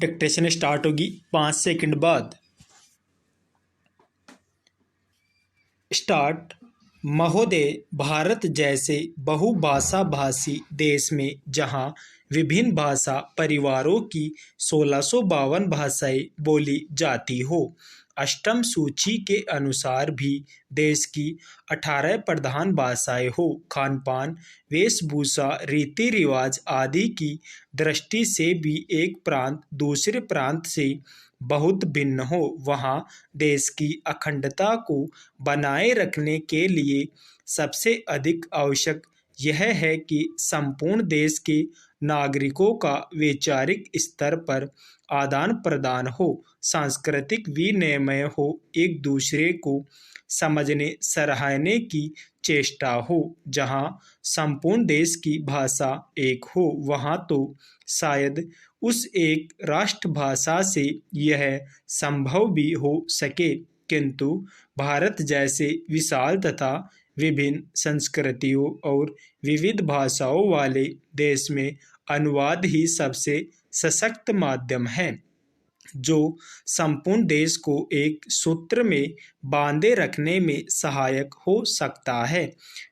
Dictation start होगी 5 second बाद। Start. महोदय, भारत जैसे बहुभाषा भाषी देश में जहां विभिन्न भाषा परिवारों की 1652 भाषाएं बोली जाती हो, अष्टम सूची के अनुसार भी देश की 18 प्रधान भाषाएं हो, खान पान, वेशभूषा, रीति रिवाज आदि की दृष्टि से भी एक प्रांत दूसरे प्रांत से बहुत भिन्न हो, वहाँ देश की अखंडता को बनाए रखने के लिए सबसे अधिक आवश्यक यह है कि संपूर्ण देश के नागरिकों का वैचारिक स्तर पर आदान प्रदान हो, सांस्कृतिक विनिमय हो, एक दूसरे को समझने सराहने की चेष्टा हो। जहाँ संपूर्ण देश की भाषा एक हो, वहाँ तो शायद उस एक राष्ट्रभाषा से यह संभव भी हो सके, किंतु भारत जैसे विशाल तथा विभिन्न संस्कृतियों और विविध भाषाओं वाले देश में अनुवाद ही सबसे सशक्त माध्यम है, जो संपूर्ण देश को एक सूत्र में बांधे रखने में सहायक हो सकता है।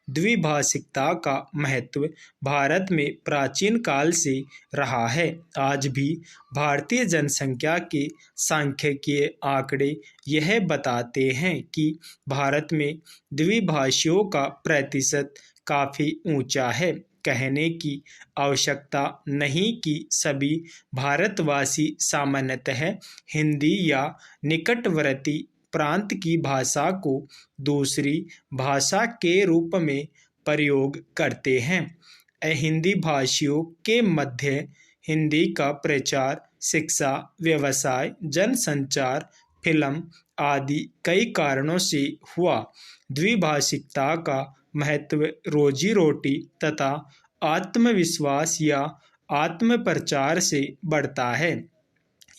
द्विभाषिकता का महत्व भारत में प्राचीन काल से रहा है। आज भी भारतीय जनसंख्या के सांख्यिकीय आंकड़े यह बताते हैं कि भारत में द्विभाषियों का प्रतिशत काफ़ी ऊंचा है। कहने की आवश्यकता नहीं कि सभी भारतवासी सामान्यतः हिंदी या निकटवर्ती प्रांत की भाषा को दूसरी भाषा के रूप में प्रयोग करते हैं। हिंदी भाषियों के मध्य हिंदी का प्रचार शिक्षा, व्यवसाय, जनसंचार, फिल्म आदि कई कारणों से हुआ। द्विभाषिकता का महत्व रोजी रोटी तथा आत्मविश्वास या आत्मप्रचार से बढ़ता है।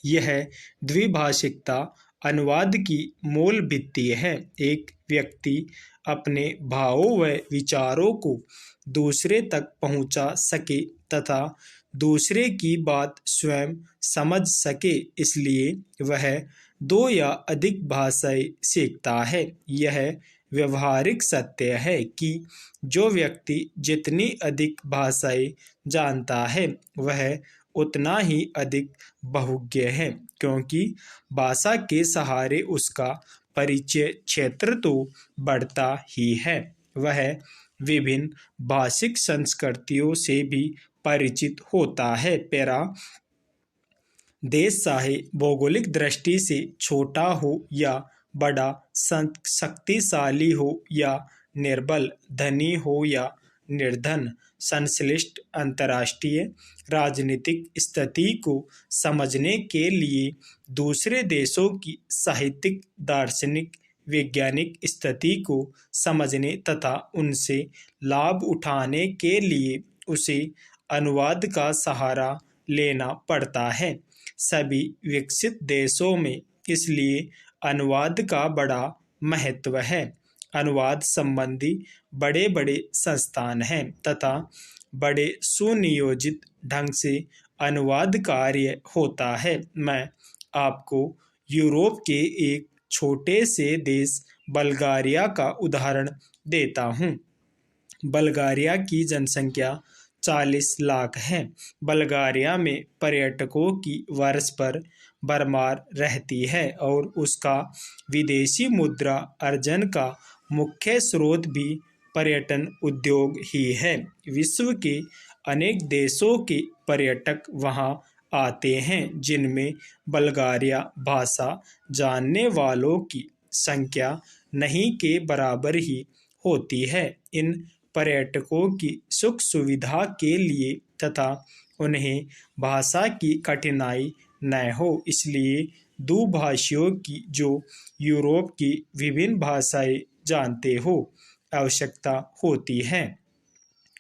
यह द्विभाषिकता अनुवाद की मूल भित्ति है। एक व्यक्ति अपने भावों व विचारों को दूसरे तक पहुंचा सके तथा दूसरे की बात स्वयं समझ सके, इसलिए वह 2 या अधिक भाषाएं सीखता है। यह व्यवहारिक सत्य है कि जो व्यक्ति जितनी अधिक भाषाएं जानता है वह उतना ही अधिक बहुज्ञ है, क्योंकि भाषा के सहारे उसका परिचय क्षेत्र तो बढ़ता ही है। वह विभिन्न भाषिक संस्कृतियों से भी परिचित होता है। पैरा। देश चाहे भौगोलिक दृष्टि से छोटा हो या बड़ा, शक्तिशाली हो या निर्बल, धनी हो या निर्धन, संश्लिष्ट अंतर्राष्ट्रीय राजनीतिक स्थिति को समझने के लिए दूसरे देशों की साहित्यिक, दार्शनिक, वैज्ञानिक स्थिति को समझने तथा उनसे लाभ उठाने के लिए उसे अनुवाद का सहारा लेना पड़ता है। सभी विकसित देशों में इसलिए अनुवाद का बड़ा महत्व है। अनुवाद संबंधी बड़े बड़े संस्थान हैं तथा बड़े सुनियोजित ढंग से अनुवाद कार्य होता है। मैं आपको यूरोप के एक छोटे से देश बल्गारिया का उदाहरण देता हूँ। बल्गारिया की जनसंख्या 40 लाख है। बल्गारिया में पर्यटकों की वर्ष पर भरमार रहती है और उसका विदेशी मुद्रा अर्जन का मुख्य स्रोत भी पर्यटन उद्योग ही है। विश्व के अनेक देशों के पर्यटक वहां आते हैं, जिनमें बल्गारिया भाषा जानने वालों की संख्या नहीं के बराबर ही होती है। इन पर्यटकों की सुख सुविधा के लिए तथा उन्हें भाषा की कठिनाई न हो, इसलिए दुभाषियों की जो यूरोप की विभिन्न भाषाएं जानते हो आवश्यकता होती है।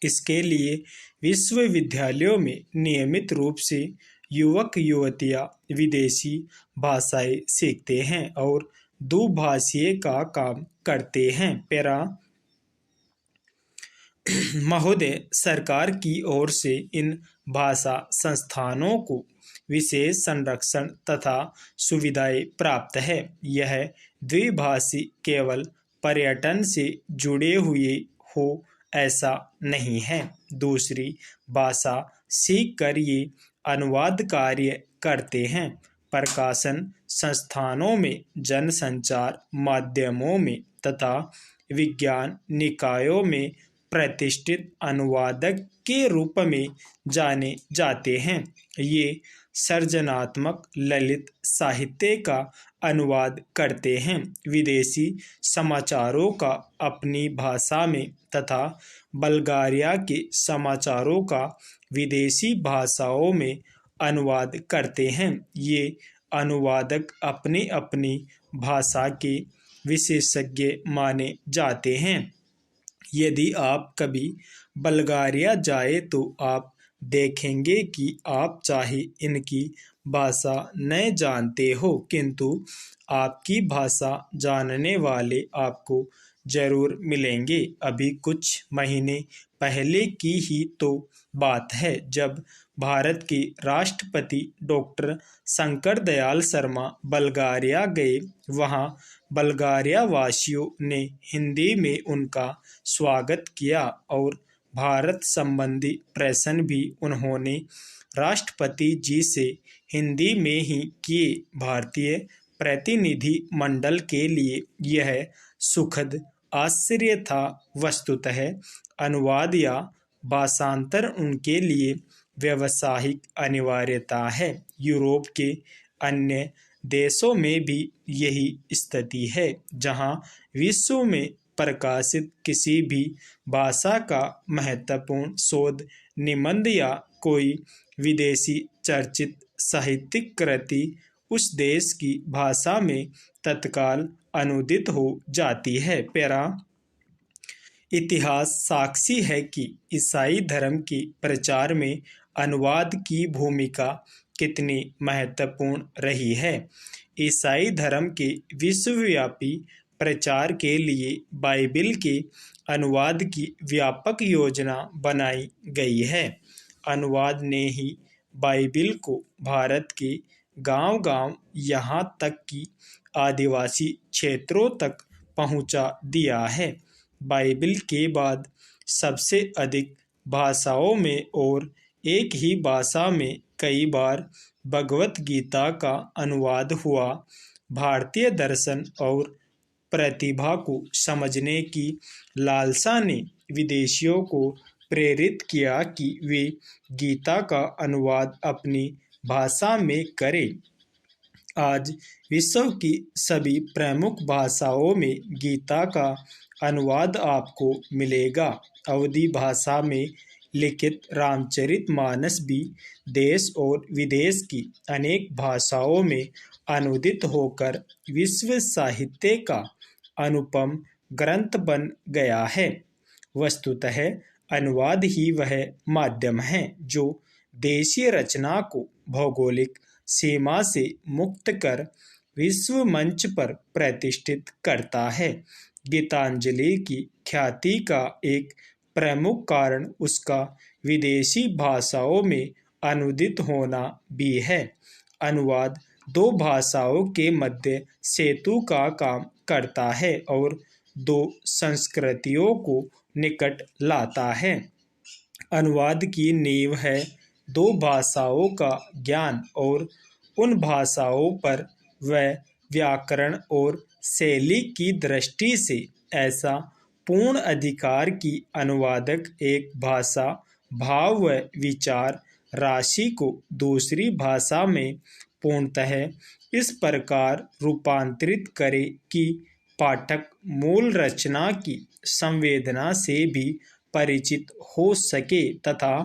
इसके लिए विश्वविद्यालयों में नियमित रूप से युवक युवतियां विदेशी भाषाएं सीखते हैं और दुभाषीय का काम करते हैं। पैरा। महोदय, सरकार की ओर से इन भाषा संस्थानों को विशेष संरक्षण तथा सुविधाएं प्राप्त है। यह द्विभाषी केवल पर्यटन से जुड़े हुए हो ऐसा नहीं है। दूसरी भाषा सीख कर ये अनुवाद कार्य करते हैं। प्रकाशन संस्थानों में, जनसंचार माध्यमों में तथा विज्ञान निकायों में प्रतिष्ठित अनुवादक के रूप में जाने जाते हैं। ये सृजनात्मक ललित साहित्य का अनुवाद करते हैं, विदेशी समाचारों का अपनी भाषा में तथा बल्गारिया के समाचारों का विदेशी भाषाओं में अनुवाद करते हैं। ये अनुवादक अपनी अपनी भाषा के विशेषज्ञ माने जाते हैं। यदि आप कभी बल्गारिया जाए तो आप देखेंगे कि आप चाहे इनकी भाषा न जानते हो, किंतु आपकी भाषा जानने वाले आपको जरूर मिलेंगे। अभी कुछ महीने पहले की ही तो बात है जब भारत के राष्ट्रपति डॉक्टर शंकर दयाल शर्मा बल्गारिया गए। वहां बल्गारिया वासियों ने हिंदी में उनका स्वागत किया और भारत संबंधी प्रश्न भी उन्होंने राष्ट्रपति जी से हिंदी में ही किए। भारतीय प्रतिनिधि मंडल के लिए यह सुखद आश्चर्य था। वस्तुतः अनुवाद या भाषांतर उनके लिए व्यावसायिक अनिवार्यता है। यूरोप के अन्य देशों में भी यही स्थिति है। जहां विश्व में प्रकाशित किसी भी भाषा का महत्वपूर्ण शोध निबंध या कोई विदेशी चर्चित साहित्यिक कृति उस देश की भाषा में तत्काल अनुदित हो जाती है। पैरा इतिहास साक्षी है कि ईसाई धर्म के प्रचार में अनुवाद की भूमिका कितनी महत्वपूर्ण रही है। ईसाई धर्म के विश्वव्यापी प्रचार के लिए बाइबिल के अनुवाद की व्यापक योजना बनाई गई है। अनुवाद ने ही बाइबिल को भारत के गांव-गांव यहाँ तक कि आदिवासी क्षेत्रों तक पहुँचा दिया है। बाइबिल के बाद सबसे अधिक भाषाओं में और एक ही भाषा में कई बार भगवत गीता का अनुवाद हुआ। भारतीय दर्शन और प्रतिभा को समझने की लालसा ने विदेशियों को प्रेरित किया कि वे गीता का अनुवाद अपनी भाषा में करें। आज विश्व की सभी प्रमुख भाषाओं में गीता का अनुवाद आपको मिलेगा। अवधी भाषा में लिखित रामचरितमानस भी देश और विदेश की अनेक भाषाओं में अनुदित होकर विश्व साहित्य का अनुपम ग्रंथ बन गया है। वस्तुतः अनुवाद ही वह माध्यम है जो देशीय रचना को भौगोलिक सीमा से मुक्त कर विश्व मंच पर प्रतिष्ठित करता है। गीतांजलि की ख्याति का एक प्रमुख कारण उसका विदेशी भाषाओं में अनुदित होना भी है। अनुवाद दो भाषाओं के मध्य सेतु का काम करता है और दो संस्कृतियों को निकट लाता है। अनुवाद की नींव है दो भाषाओं का ज्ञान और उन भाषाओं पर वह व्याकरण और शैली की दृष्टि से ऐसा पूर्ण अधिकार कि अनुवादक एक भाषा भाव व विचार राशि को दूसरी भाषा में पूर्णतः इस प्रकार रूपांतरित करे कि पाठक मूल रचना की संवेदना से भी परिचित हो सके तथा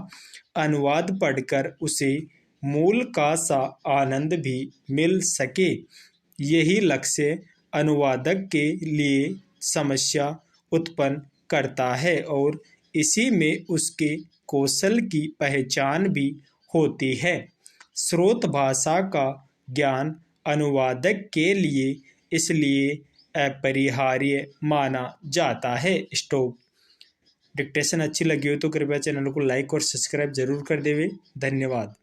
अनुवाद पढ़कर उसे मूल का सा आनंद भी मिल सके। यही लक्ष्य अनुवादक के लिए समस्या उत्पन्न करता है और इसी में उसके कौशल की पहचान भी होती है। स्रोत भाषा का ज्ञान अनुवादक के लिए इसलिए अपरिहार्य माना जाता है। स्टॉप। डिक्टेशन अच्छी लगी हो तो कृपया चैनल को लाइक और सब्सक्राइब जरूर कर देवे। धन्यवाद।